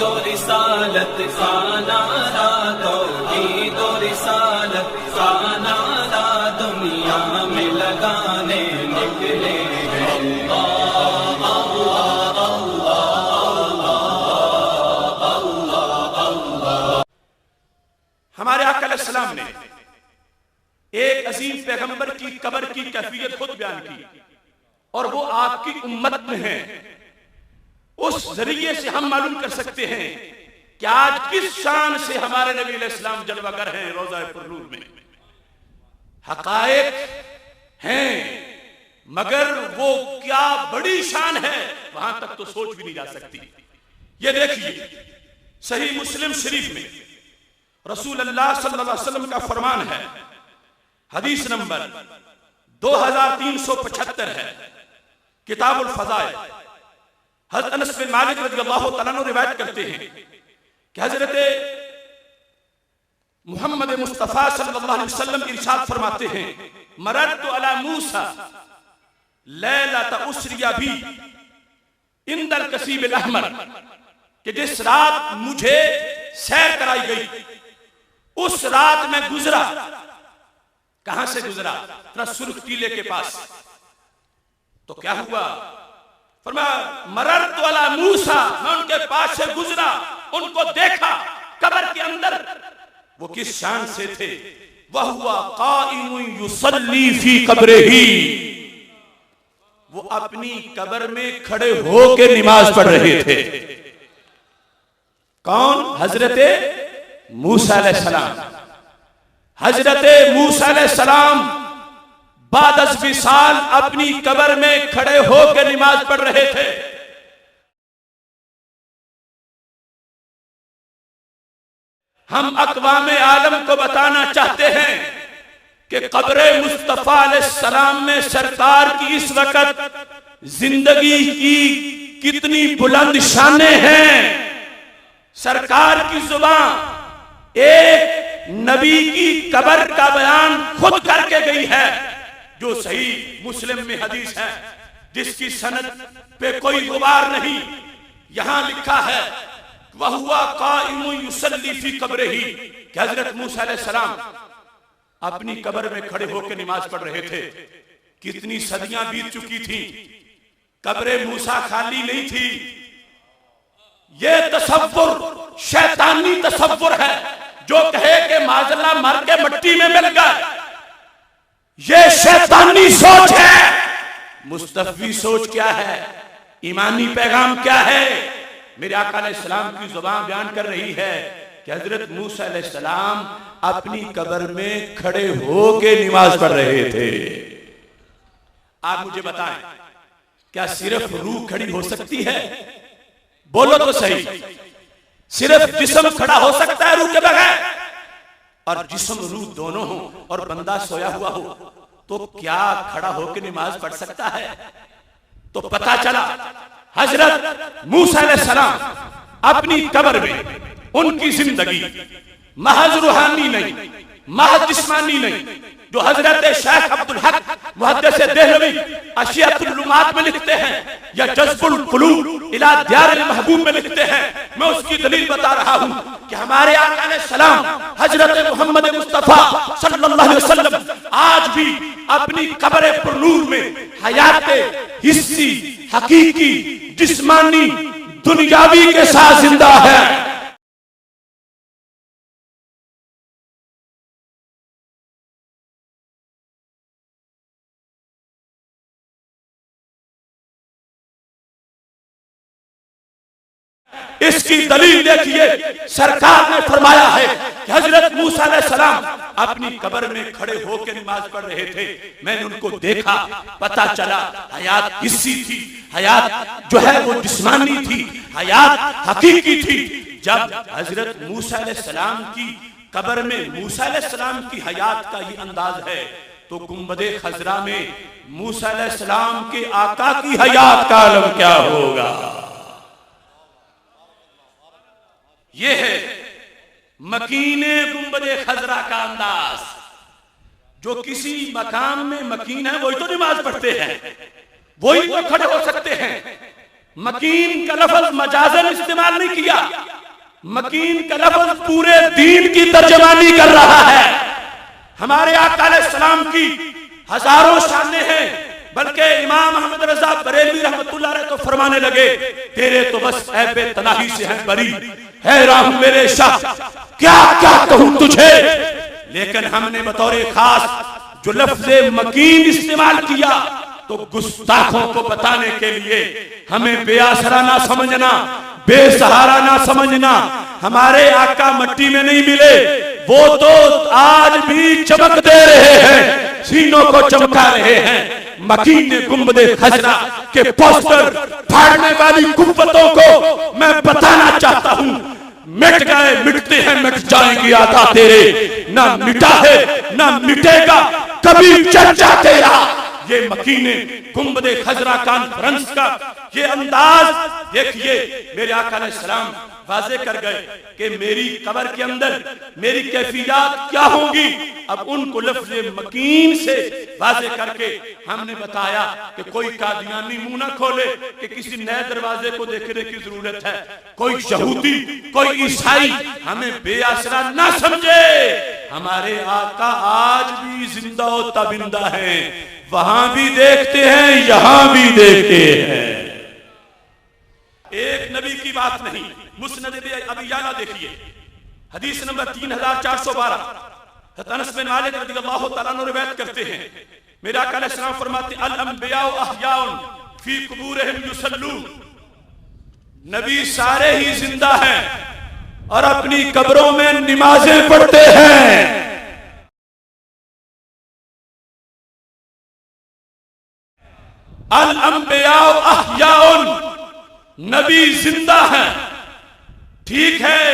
و رسالت کا نعرہ، توحید و رسالت کا نعرہ دنیا میں لگانے نکلے ہیں۔ اللہ اللہ اللہ اللہ۔ ہمارے آقا علیہ السلام نے ایک عظیم پیغمبر کی قبر کی کیفیت خود بیان کی، اور وہ آپ کی امت میں ہیں۔ اس ذریعے سے ہم معلوم کر سکتے ہیں کہ آج کس شان سے ہمارے نبی علیہ السلام جلوہ گر ہیں روضہ پرنور میں۔ حقائق ہیں، مگر وہ کیا بڑی شان ہے وہاں تک تو سوچ بھی نہیں جا سکتی۔ یہ دیکھیے صحیح مسلم شریف میں رسول اللہ صلی اللہ علیہ وسلم کا فرمان ہے، حدیث نمبر 2375 ہے، کتاب الفضائل۔ حضرت انس بن مالک رضی اللہ تعالیٰ عنہ روایت کرتے ہیں کہ حضرت محمد مصطفیٰ صلی اللہ علیہ وسلم ارشاد فرماتے ہیں، مررت علی موسیٰ لیلۃ اسری بی عند الکثیب الاحمر، کہ جس رات مجھے سیر کرائی گئی اس رات میں گزرا۔ کہاں سے گزرا؟ سرخ ٹیلے کے پاس۔ تو کیا ہوا؟ فرمایا مررت علی موسیٰ، میں ان کے پاس سے گزرا، ان کو دیکھا قبر کے اندر۔ وہ کس شان سے تھے؟ وَهُوَ قَائِمٌ يُصَلِّي فِي قَبْرِهِ، وہ اپنی قبر میں کھڑے ہو کے نماز پڑھ رہے تھے۔ کون؟ حضرت موسیٰ علیہ السلام۔ حضرت موسیٰ علیہ السلام بعد از وصال اپنی قبر میں کھڑے ہو کے نماز پڑھ رہے تھے۔ ہم اقوام عالم کو بتانا چاہتے ہیں کہ قبر مصطفیٰ علیہ السلام میں سرکار کی اس وقت زندگی کی کتنی بلند شانیں ہیں۔ سرکار کی زبان ایک نبی کی قبر کا بیان خود کر کے گئی ہے، جو صحیح مسلم میں حدیث ہے، جس کی سند پہ کوئی غبار نہیں۔ یہاں لکھا ہے وَهُوَ قَائِمٌ يُصَلِّي فِي قَبْرِهِ، کہ حضرت موسیٰ علیہ السلام اپنی قبر میں کھڑے ہو کے نماز پڑھ رہے تھے۔ کتنی صدیاں بیت چکی تھیں، قبر موسیٰ خالی نہیں تھی۔ یہ تصور شیطانی تصور ہے، جو کہے کہ معاذاللہ مر کے مٹی میں مل گئے، یہ شیطانی سوچ ہے۔ مصطفی سوچ کیا ہے؟ ایمانی پیغام کیا ہے؟ میرے آقا علیہ السلام کی زبان بیان کر رہی ہے کہ حضرت موسیٰ علیہ السلام اپنی قبر میں کھڑے ہو کے نماز پڑھ رہے تھے۔ آپ مجھے بتائیں، کیا صرف روح کھڑی ہو سکتی ہے؟ بولو تو صحیح۔ صرف جسم کھڑا ہو سکتا ہے روح کے بغیر؟ اور جسم روح دونوں ہوں اور بندہ سویا ہوا ہو تو کیا کھڑا ہو کے نماز پڑھ سکتا ہے؟ تو پتہ چلا حضرت موسیٰ علیہ السلام اپنی قبر میں ان کی زندگی محض روحانی نہیں، محض جسمانی نہیں، جو حضرت شیخ عبدالحق محدث دہلوی اشیاء العلومات میں لکھتے ہیں، یا جذب القلوب الی دیار المحبوب میں لکھتے ہیں۔ میں اس کی دلیل بتا رہا ہوں کہ ہمارے آقا علیہ السلام حضرت محمد مصطفیٰ صلی اللہ علیہ وسلم آج بھی اپنی قبر پرنور میں حیات حسی، حقیقی، جسمانی، دنیاوی کے ساتھ زندہ ہے۔ اس کی دلیل دیکھیے، سرکار نے فرمایا ہے کہ حضرت موسیٰ علیہ السلام اپنی قبر میں کھڑے ہو کے نماز پڑھ رہے تھے۔ میں نے ان کو دیکھا، پتہ چلا حیات حسی تھی، حیات جو ہے وہ جسمانی تھی، حیات حقیقی تھی۔ جب حضرت موسیٰ علیہ السلام کی قبر میں موسیٰ علیہ السلام کی حیات کا یہ انداز ہے، تو گنبد خضرا میں موسیٰ علیہ السلام کے آقا کی حیات کا عالم کیا ہوگا؟ یہ ہے مکین گنبد خضرا کا انداز۔ جو کسی مقام میں مکین ہے وہی تو نماز پڑھتے ہیں، وہی تو کھڑے ہو سکتے ہیں۔ مکین کا لفظ مجازن استعمال نہیں کیا، مکین کا لفظ پورے دین کی ترجمانی کر رہا ہے. ہمارے آقا علیہ السلام کی ہزاروں شانیں ہیں، بلکہ امام احمد رضا بریلوی رحمت اللہ علیہ تو فرمانے لگے تیرے تو بس عیب تناہی سے ہیں بری، حیران ہوں میرے شاہ کیا کیا کہوں تجھے. لیکن ہم نے بطور خاص جو لفظ مکین استعمال کیا تو گستاخوں کو بتانے کے لیے ہمیں بے آسرا نہ سمجھنا، بے سہارا نہ سمجھنا. ہمارے آقا مٹی میں نہیں ملے، وہ تو آج بھی چمک دے رہے ہیں، سینوں کو چمکا رہے ہیں. مکین گنبد خضرا کے پوسٹر پھاڑنے والی قوتوں کو میں بتانا چاہتا ہوں مٹ گئے، مٹتے ہیں، مٹ جائیں گے آقا تیرے، نہ مٹا ہے نہ مٹے گا کبھی چرچا تیرا. یہ مکین گنبد خضرا کانفرنس کا یہ انداز دیکھیے. میرے آقا علیہ السلام واضح کر گئے کہ میری قبر کے اندر میری کیفیات کیا ہوں گی. اب ان کو لفظ مکین سے واضح کر کے ہم نے بتایا کہ کوئی قادیانی منہ نہ کھولے کہ کسی نئے دروازے کو دیکھنے کی ضرورت ہے، کوئی یہودی کوئی عیسائی ہمیں بے آسرا نہ سمجھے. ہمارے آقا آج بھی زندہ و تابندہ ہیں، وہاں بھی دیکھتے ہیں یہاں بھی دیکھتے ہیں. ایک نبی کی بات نہیں، مسند ابی یعلا دیکھیے حدیث نمبر 3412 حضرت انس بن مالک رضی اللہ تعالیٰ عنہ روایت کرتے ہیں میرے آقا علیہ السلام فرماتے ہیں الانبیاء احیاء فی قبورہم یصلون. نبی سارے ہی زندہ ہیں اور اپنی قبروں میں نمازیں پڑھتے ہیں. الانبیاء احیاء، نبی زندہ ہیں. ٹھیک ہے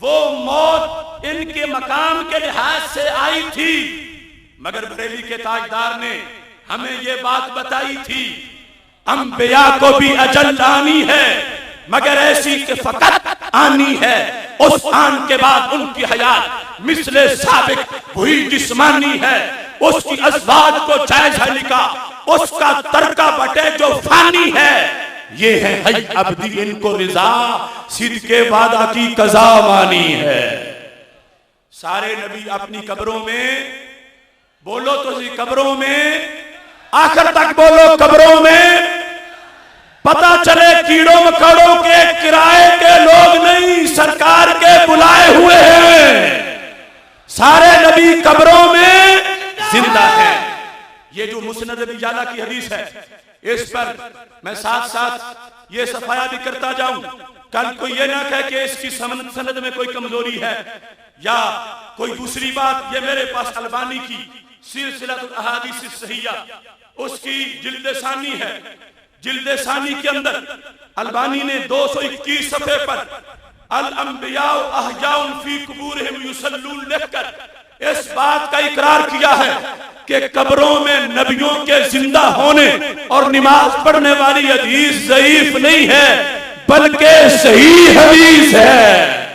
وہ موت ان کے مقام کے لحاظ سے آئی تھی، مگر بریلی کے تاجدار نے ہمیں یہ بات بتائی تھی انبیاء کو بھی اجل آنی ہے، مگر ایسی کہ فقط آنی ہے. اس آن کے بعد ان کی حیات مثل سابق وہی جسمانی ہے. اس کی ازواج کو جائزہ لکھا، اس کا ترکہ بٹے جو فانی ہے. یہ ہے حی عبدی ان کو رضا صدق وعدہ کی قضا مانی ہے. سارے نبی اپنی قبروں میں، بولو تو قبروں میں، آخر تک بولو قبروں میں. پتہ چلے کیڑوں مکڑوں کے کرائے کے لوگ نہیں، سرکار کے بلائے ہوئے ہیں. سارے نبی قبروں میں زندہ ہیں. یہ جو مسند ابی یعلا کی حدیث ہے اس پر میں ساتھ ساتھ یہ صفایا بھی کرتا جاؤں، کل کوئی یہ نہ کہے کہ اس کی سند میں کوئی کمزوری ہے یا کوئی دوسری بات. یہ میرے پاس البانی کی سلسلۃ الاحادیث الصحیحہ اس کی جلد ثانی ہے. جلد ثانی کے اندر البانی نے 221 صفحے پر الانبیاء احیاء فی قبورہم یصلون لکھ کر اس بات کا اقرار کیا ہے کہ قبروں میں نبیوں کے زندہ ہونے اور نماز پڑھنے والی حدیث ضعیف نہیں ہے بلکہ صحیح حدیث ہے.